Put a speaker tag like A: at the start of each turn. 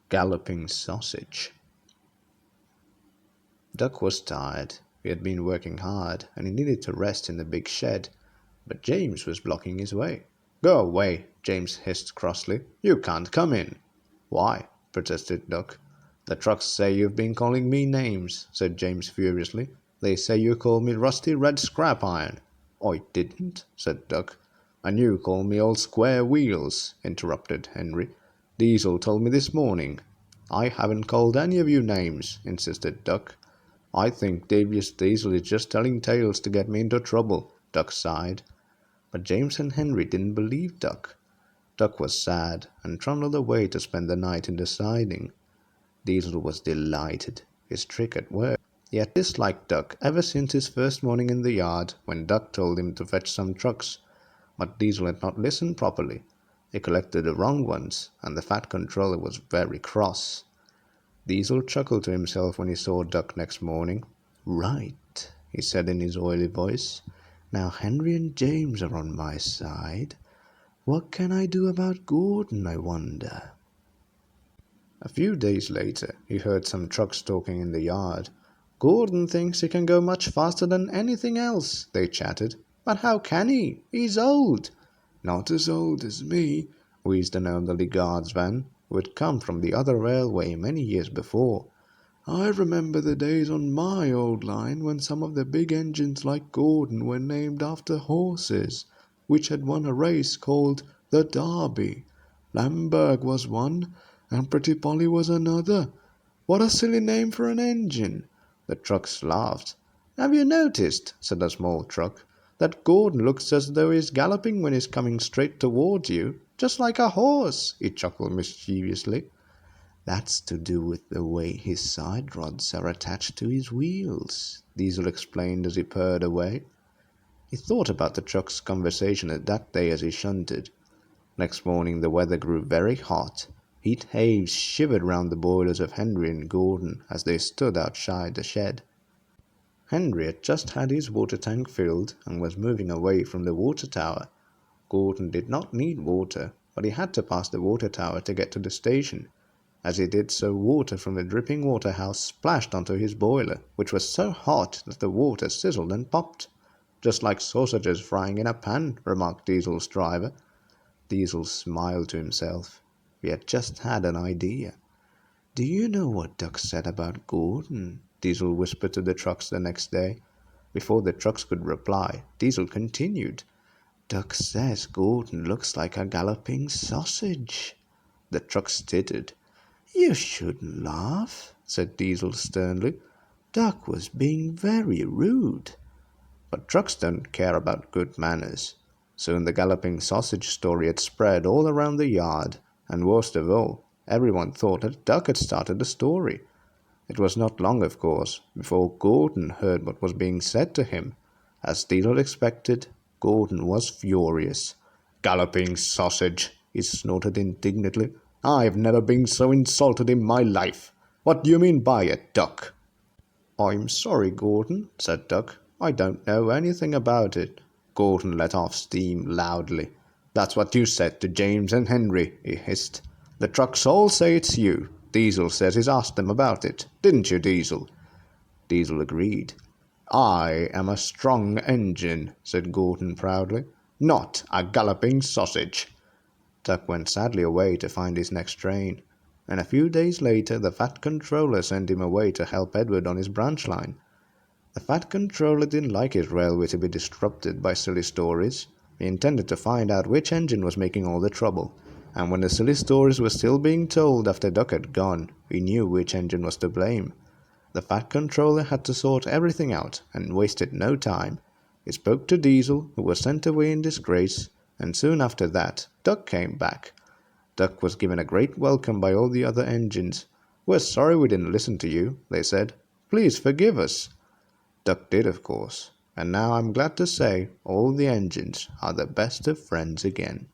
A: Galloping sausage. Duck was tired. He had been working hard and he needed to rest in the big shed, but James was blocking his way. "Go away," James hissed crossly. "You can't come in." "Why?" protested Duck. "The trucks say you've been calling me names," said James furiously. "They say you called me rusty red scrap iron." "I didn't," said Duck. "And you called me old square wheels," interrupted Henry. "Diesel told me this morning." "I haven't called any of you names," insisted Duck. "I think Davius Diesel is just telling tales to get me into trouble," Duck sighed. But James and Henry didn't believe Duck. Duck was sad and trundled away to spend the night in the siding. Diesel was delighted. His trick had worked. He had disliked Duck ever since his first morning in the yard when Duck told him to fetch some trucks. But Diesel had not listened properly. He collected the wrong ones, and the Fat Controller was very cross. Diesel chuckled to himself when he saw Duck next morning. "Right," he said in his oily voice. "Now Henry and James are on my side. What can I do about Gordon, I wonder?" A few days later, he heard some trucks talking in the yard. "Gordon thinks he can go much faster than anything else," they chattered. "But how can he? He's old." "Not as old as me," wheezed an elderly guardsman who had come from the other railway many years before. "I remember the days on my old line when some of the big engines like Gordon were named after horses, which had won a race called the Derby. Lamberg was one, and Pretty Polly was another. What a silly name for an engine!" The trucks laughed. "Have you noticed," said a small truck, "that Gordon looks as though he's galloping when he's coming straight towards you? Just like a horse," he chuckled mischievously. "That's to do with the way his side rods are attached to his wheels," Diesel explained as he purred away. He thought about the truck's conversation that day as he shunted. Next morning the weather grew very hot. Heat waves shivered round the boilers of Henry and Gordon as they stood outside the shed. Henry had just had his water tank filled and was moving away from the water tower. Gordon did not need water, but he had to pass the water tower to get to the station. As he did so, water from the dripping water house splashed onto his boiler, which was so hot that the water sizzled and popped. "Just like sausages frying in a pan," remarked Diesel's driver. Diesel smiled to himself. He had just had an idea. "Do you know what Duck said about Gordon?" Diesel whispered to the trucks the next day. Before the trucks could reply, Diesel continued. "Duck says Gordon looks like a galloping sausage." The trucks tittered. "You shouldn't laugh," said Diesel sternly. "Duck was being very rude." But trucks don't care about good manners. Soon the galloping sausage story had spread all around the yard, and worst of all, everyone thought that Duck had started the story. It was not long, of course, before Gordon heard what was being said to him. As Diesel expected, Gordon was furious. "Galloping sausage," he snorted indignantly. "I've never been so insulted in my life. What do you mean by it, Duck?" "I'm sorry, Gordon," said Duck. "I don't know anything about it." Gordon let off steam loudly. "That's what you said to James and Henry," he hissed. "The trucks all say it's you. Diesel says he's asked them about it. Didn't you, Diesel?" Diesel agreed. "I am a strong engine," said Gordon proudly. "Not a galloping sausage." Duck went sadly away to find his next train, and a few days later the Fat Controller sent him away to help Edward on his branch line. The Fat Controller didn't like his railway to be disrupted by silly stories. He intended to find out which engine was making all the trouble, and when the silly stories were still being told after Duck had gone, he knew which engine was to blame. The Fat Controller had to sort everything out and wasted no time. He spoke to Diesel, who was sent away in disgrace, and soon after that Duck came back. Duck was given a great welcome by all the other engines. "We're sorry we didn't listen to you," they said. "Please forgive us." Duck did, of course, and now I'm glad to say all the engines are the best of friends again.